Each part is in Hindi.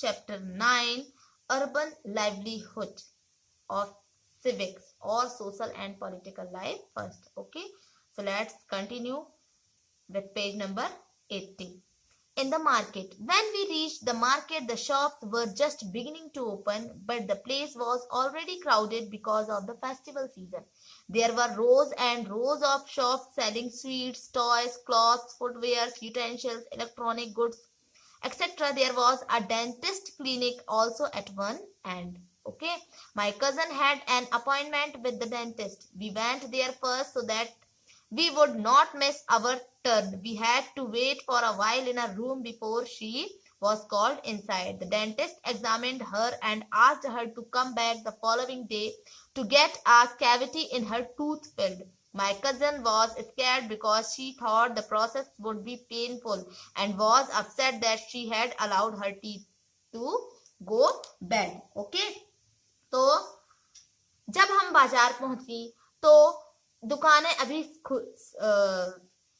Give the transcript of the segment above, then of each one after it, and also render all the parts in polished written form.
chapter 9, urban livelihood of civics or social and political life first. Okay, so let's continue with page number 80. In the market. When we reached the market, the shops were just beginning to open, but the place was already crowded because of the festival season. There were rows and rows of shops selling sweets, toys, clothes, footwear, utensils, electronic goods, etc. There was a dentist clinic also at one end. Okay, my cousin had an appointment with the dentist. We went there first so that we would not miss our turn. We had to wait for a while in a room before she was called inside. The dentist examined her and asked her to come back the following day to get a cavity in her tooth filled. My cousin was scared because she thought the process would be painful and was upset that she had allowed her teeth to go bad. Okay, तो जब हम बाजार पहुंची तो दुकानें अभी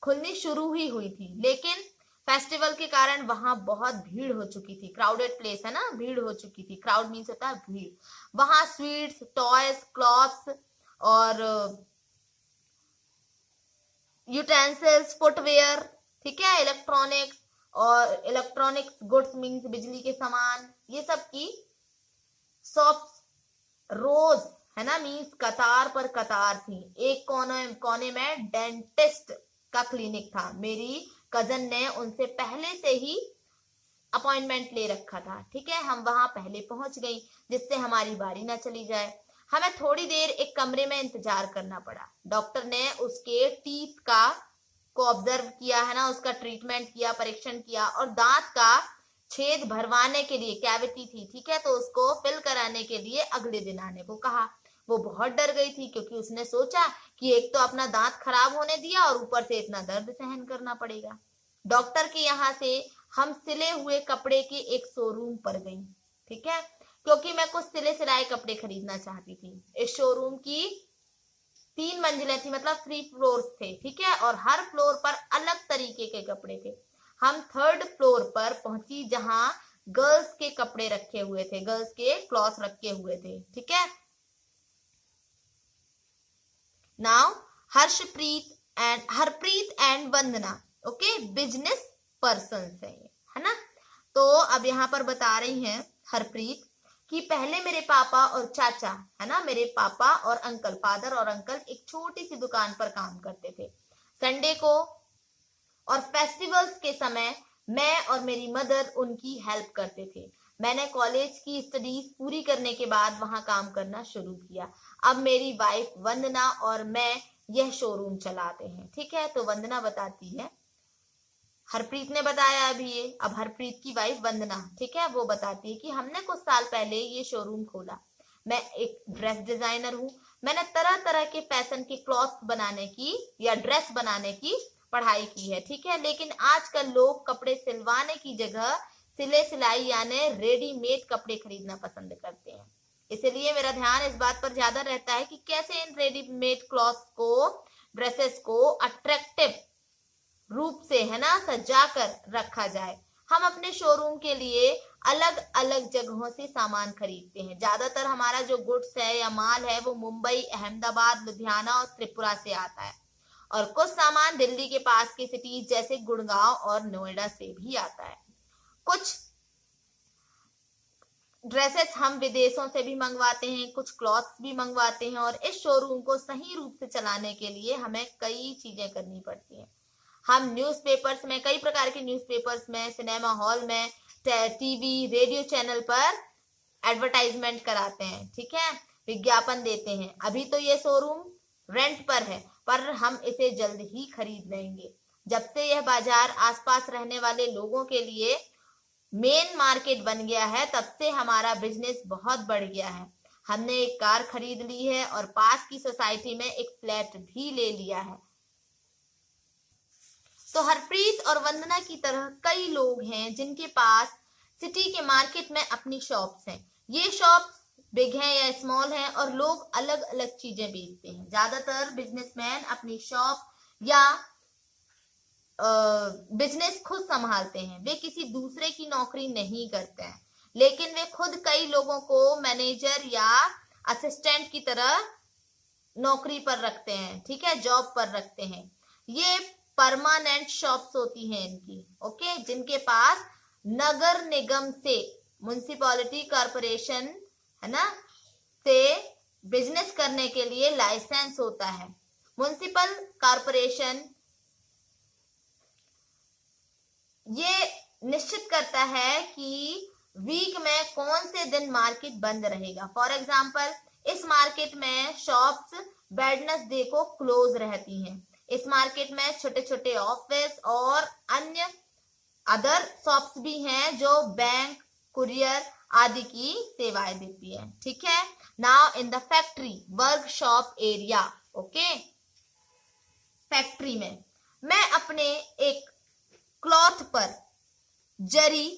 खुलनी शुरू ही हुई थी, लेकिन फेस्टिवल के कारण वहां बहुत भीड़ हो चुकी थी. क्राउडेड प्लेस है ना, भीड़ हो चुकी थी. क्राउड मीन्स होता है भीड़. वहां स्वीट्स, टॉयज, क्लॉथ्स और यूटेंसिल्स, फुटवेयर, ठीक है, इलेक्ट्रॉनिक्स और इलेक्ट्रॉनिक्स गुड्स मीन्स बिजली के सामान, ये सब की शॉप्स रोज है ना, मीन्स कतार पर कतार थी. एक कोने में डेंटिस्ट का क्लिनिक था. मेरी कजन ने उनसे पहले से ही अपॉइंटमेंट ले रखा था. ठीक है, हम वहां पहले पहुंच गई जिससे हमारी बारी ना चली जाए. हमें थोड़ी देर एक कमरे में इंतजार करना पड़ा. डॉक्टर ने उसके टीथ को ऑब्जर्व किया है ना, उसका ट्रीटमेंट किया, परीक्षण किया और दांत का छेद भरवाने के लिए, कैविटी थी, ठीक है, तो उसको फिल कराने के लिए अगले दिन आने को कहा. वो बहुत डर गई थी क्योंकि उसने सोचा कि एक तो अपना दांत खराब होने दिया और ऊपर से इतना दर्द सहन करना पड़ेगा. डॉक्टर के यहाँ से हम सिले हुए कपड़े के एक शोरूम पर गई. ठीक है, क्योंकि मैं कुछ सिले सिलाए कपड़े खरीदना चाहती थी. इस शोरूम की 3 मंजिलें थी, मतलब 3 फ्लोर्स थे. ठीक है, और हर फ्लोर पर अलग तरीके के कपड़े थे. हम 3rd फ्लोर पर पहुंची जहां गर्ल्स के कपड़े रखे हुए थे, गर्ल्स के क्लॉथ रखे हुए थे. ठीक है, now Harpreet and Vandana, okay, business person है ना. तो अब यहाँ पर बता रही हैं हरप्रीत कि पहले मेरे पापा और चाचा है ना, मेरे पापा और अंकल, फादर और अंकल एक छोटी सी दुकान पर काम करते थे. संडे को और फेस्टिवल्स के समय मैं और मेरी मदर उनकी हेल्प करते थे. मैंने कॉलेज की स्टडीज पूरी करने के बाद वहां काम करना शुरू किया. अब मेरी वाइफ वंदना और मैं यह शोरूम चलाते हैं. ठीक है, तो वंदना बताती है, हरप्रीत ने बताया अभी ये, अब हरप्रीत की वाइफ वंदना, ठीक है, वो बताती है कि हमने कुछ साल पहले ये शोरूम खोला. मैं एक ड्रेस डिजाइनर हूँ. मैंने तरह तरह के फैशन के क्लॉथ बनाने की या ड्रेस बनाने की पढ़ाई की है. ठीक है, लेकिन आजकल लोग कपड़े सिलवाने की जगह सिले सिलाई यानी रेडीमेड कपड़े खरीदना पसंद करते हैं. इसलिए मेरा ध्यान इस बात पर ज्यादा रहता है कि कैसे इन रेडीमेड क्लॉथ को, ड्रेसेस को अट्रैक्टिव रूप से है ना सजा कर रखा जाए. हम अपने शोरूम के लिए अलग अलग जगहों से सामान खरीदते हैं. ज्यादातर हमारा जो गुड्स है या माल है वो मुंबई, अहमदाबाद, लुधियाना और त्रिपुरा से आता है, और कुछ सामान दिल्ली के पास की सिटीज जैसे गुड़गांव और नोएडा से भी आता है. कुछ ड्रेसेस हम विदेशों से भी मंगवाते हैं, कुछ क्लॉथ्स भी मंगवाते हैं, और इस शोरूम को सही रूप से चलाने के लिए हमें कई चीजें करनी पड़ती हैं. हम न्यूज़पेपर्स में, कई प्रकार के न्यूज़पेपर्स में, सिनेमा हॉल में, टीवी, रेडियो चैनल पर एडवर्टाइजमेंट कराते हैं. ठीक है, विज्ञापन देते हैं. अभी तो ये शोरूम रेंट पर है, पर हम इसे जल्द ही खरीद लेंगे. जब से यह बाजार आसपास रहने वाले लोगों के लिए मेन मार्केट बन गया है, तब से हमारा बिजनेस बहुत बढ़ गया है. हमने एक कार खरीद ली है और पास की सोसाइटी में एक फ्लैट भी ले लिया है. तो हरप्रीत और वंदना की तरह कई लोग हैं जिनके पास सिटी के मार्केट में अपनी शॉप्स हैं. ये शॉप्स बिग हैं या स्मॉल हैं और लोग अलग अलग चीजें बेचते हैं. ज्यादातर बिजनेसमैन अपनी शॉप या बिजनेस खुद संभालते हैं. वे किसी दूसरे की नौकरी नहीं करते हैं. लेकिन वे खुद कई लोगों को मैनेजर या असिस्टेंट की तरह नौकरी पर रखते हैं, ठीक है, जॉब पर रखते हैं। ये परमानेंट शॉप्स होती हैं इनकी, ओके, जिनके पास नगर निगम से, म्युनिसिपैलिटी कॉर्पोरेशन, है ना, से बिजनेस करने के लिए लाइसेंस होता है। म्युनिसिपल कॉर्पोरेशन ये निश्चित करता है कि वीक में कौन से दिन मार्केट बंद रहेगा। फॉर एग्जाम्पल, इस मार्केट में शॉप्स वेडनेसडे को क्लोज रहती हैं। इस मार्केट में छोटे छोटे ऑफिस और अन्य अदर शॉप्स भी हैं जो बैंक, कुरियर आदि की सेवाएं देती है, ठीक है। Now in the factory workshop area, okay, factory में मैं अपने एक क्लॉथ पर जरी,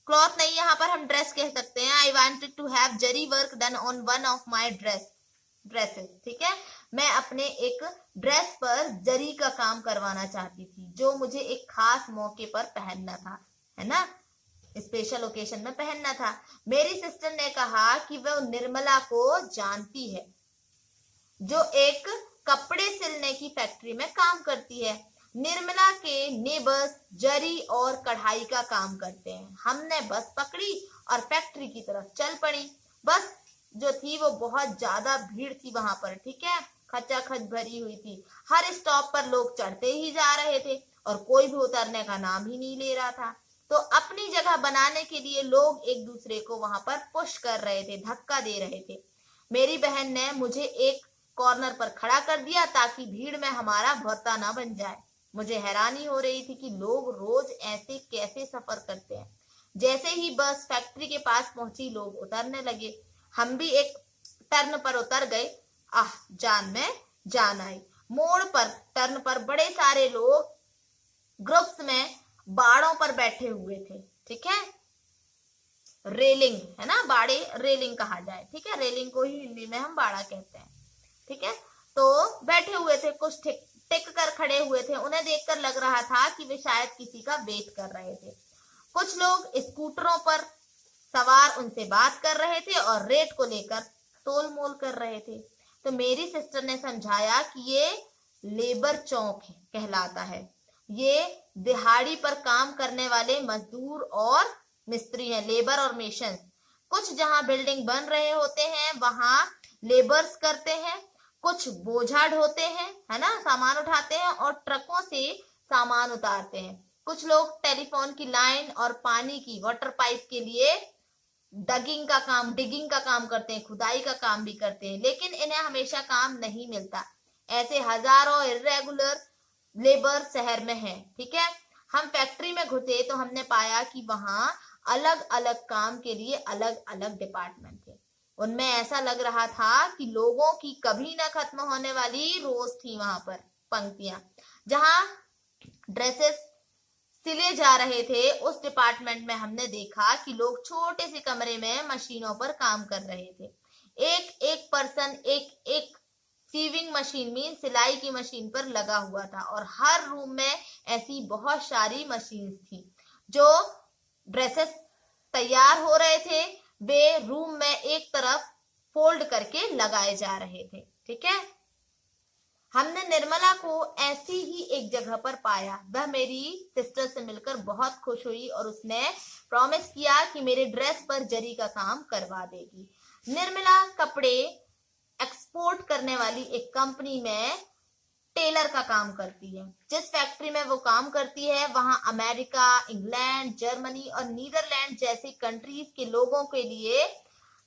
क्लॉथ नहीं, यहाँ पर हम ड्रेस कह सकते हैं, I wanted to have zari work done on one of my dresses, ठीक है, मैं अपने एक ड्रेस पर जरी का काम करवाना चाहती थी जो मुझे एक खास मौके पर पहनना था, है ना, स्पेशल ओकेशन में पहनना था। मेरी सिस्टर ने कहा कि वह निर्मला को जानती है जो एक कपड़े सिलने की फैक्ट्री में काम करती है। निर्मला के नेबर्स जरी और कढ़ाई का काम करते हैं। हमने बस पकड़ी और फैक्ट्री की तरफ चल पड़ी। बस जो थी वो बहुत ज्यादा भीड़ थी वहां पर, ठीक है, खचाखच भरी हुई थी। हर स्टॉप पर लोग चढ़ते ही जा रहे थे और कोई भी उतरने का नाम ही नहीं ले रहा था। तो अपनी जगह बनाने के लिए लोग एक दूसरे को वहां पर पुश कर रहे थे, धक्का दे रहे थे। मेरी बहन ने मुझे एक कॉर्नर पर खड़ा कर दिया ताकि भीड़ में हमारा भर्ता ना बन जाए। मुझे हैरानी हो रही थी कि लोग रोज ऐसे कैसे सफर करते हैं। जैसे ही बस फैक्ट्री के पास पहुंची लोग उतरने लगे। हम भी एक टर्न पर उतर गए। आह, जान में जान आई। मोड़ पर, टर्न पर बड़े सारे लोग ग्रुप्स में बाड़ों पर बैठे हुए थे, ठीक है, रेलिंग, है ना, बाड़े रेलिंग कहा जाए, ठीक है, रेलिंग को ही हिंदी में हम बाड़ा कहते हैं, ठीक है। तो बैठे हुए थे, कुछ टिक कर खड़े हुए थे। उन्हें देखकर लग रहा था कि वे शायद किसी का वेट कर रहे थे। कुछ लोग स्कूटरों पर सवार उनसे बात कर रहे थे और रेट को लेकर तोल मोल कर रहे थे। तो मेरी सिस्टर ने समझाया कि ये लेबर चौक कहलाता है। ये दिहाड़ी पर काम करने वाले मजदूर और मिस्त्री हैं, लेबर और मेशन। कुछ जहां बिल्डिंग बन रहे होते हैं वहां लेबर्स करते हैं, कुछ बोझा ढोते हैं, है ना, सामान उठाते हैं और ट्रकों से सामान उतारते हैं। कुछ लोग टेलीफोन की लाइन और पानी की वाटर पाइप के लिए डिगिंग का काम करते हैं, खुदाई का काम भी करते हैं, लेकिन इन्हें हमेशा काम नहीं मिलता। ऐसे हजारों इर्रेगुलर लेबर शहर में हैं, ठीक है। हम फैक्ट्री में घुसे तो हमने पाया कि वहां अलग अलग काम के लिए अलग अलग डिपार्टमेंट थे। उनमें ऐसा लग रहा था कि लोगों की कभी ना खत्म होने वाली रोज थी वहां पर पंक्तियां। जहां ड्रेसेस सिले जा रहे थे उस डिपार्टमेंट में हमने देखा कि लोग छोटे से कमरे में मशीनों पर काम कर रहे थे। एक एक पर्सन एक एक सीविंग मशीन मीन सिलाई की मशीन पर लगा हुआ था और हर रूम में ऐसी बहुत सारी मशीन थी। जो ड्रेसेस तैयार हो रहे थे वे रूम में एक तरफ फोल्ड करके लगाए जा रहे थे, ठीक है। हमने निर्मला को ऐसी ही एक जगह पर पाया। वह मेरी सिस्टर से मिलकर बहुत खुश हुई और उसने प्रॉमिस किया कि मेरे ड्रेस पर जरी का काम करवा देगी। निर्मला कपड़े एक्सपोर्ट करने वाली एक कंपनी में टेलर का काम करती है। जिस फैक्ट्री में वो काम करती है वहां अमेरिका, इंग्लैंड, जर्मनी और नीदरलैंड जैसी कंट्रीज के लोगों के लिए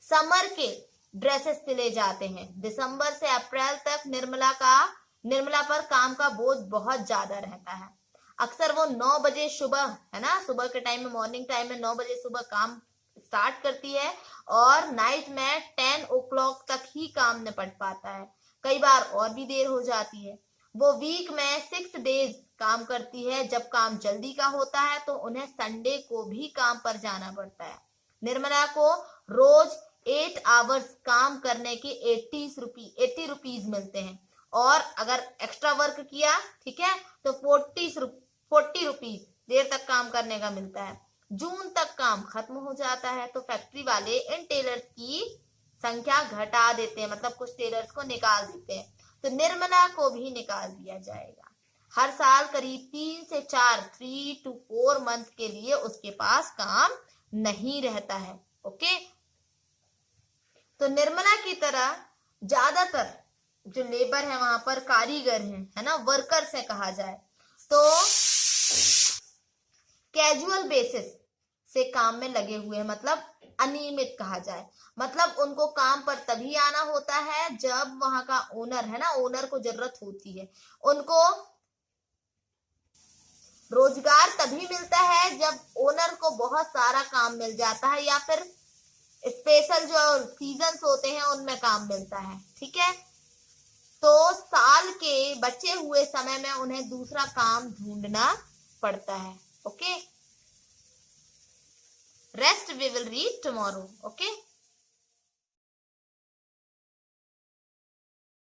समर के ड्रेसेस सिले जाते हैं। दिसंबर से अप्रैल तक निर्मला पर काम का बोझ बहुत ज्यादा रहता है। अक्सर वो 9 बजे सुबह, है ना, सुबह के टाइम में, मॉर्निंग टाइम में 9 बजे सुबह काम स्टार्ट करती है और नाइट में 10 o'clock तक ही काम निपट पाता है। कई बार और भी देर हो जाती है। वो वीक में 6 डेज काम करती है। जब काम जल्दी का होता है तो उन्हें संडे को भी काम पर जाना पड़ता है। निर्मला को रोज 8 आवर्स काम करने के 80 रुपीज मिलते हैं और अगर एक्स्ट्रा वर्क किया, ठीक है, तो 40 रुपीज देर तक काम करने का मिलता है। जून तक काम खत्म हो जाता है। तो फैक्ट्री वाले इन टेलर्स की संख्या घटा देते हैं, मतलब कुछ टेलर्स को निकाल देते हैं। तो निर्मला को भी निकाल दिया जाएगा। हर साल करीब 3 to 4 मंथ के लिए उसके पास काम नहीं रहता है। ओके, तो निर्मला की तरह ज्यादातर जो लेबर है वहां पर कारीगर हैं, है ना, वर्कर्स है कहा जाए तो कैजुअल बेसिस से काम में लगे हुए हैं, मतलब अनियमित कहा जाए, मतलब उनको काम पर तभी आना होता है जब वहां का ओनर है ना, ओनर को जरूरत होती है। उनको रोजगार तभी मिलता है जब ओनर को बहुत सारा काम मिल जाता है या फिर स्पेशल जो सीजन्स होते हैं उनमें काम मिलता है। ठीक है, तो साल के बचे हुए समय में उन्हें दूसरा काम ढूंढना पड़ता है। Okay, rest we will read tomorrow. Okay.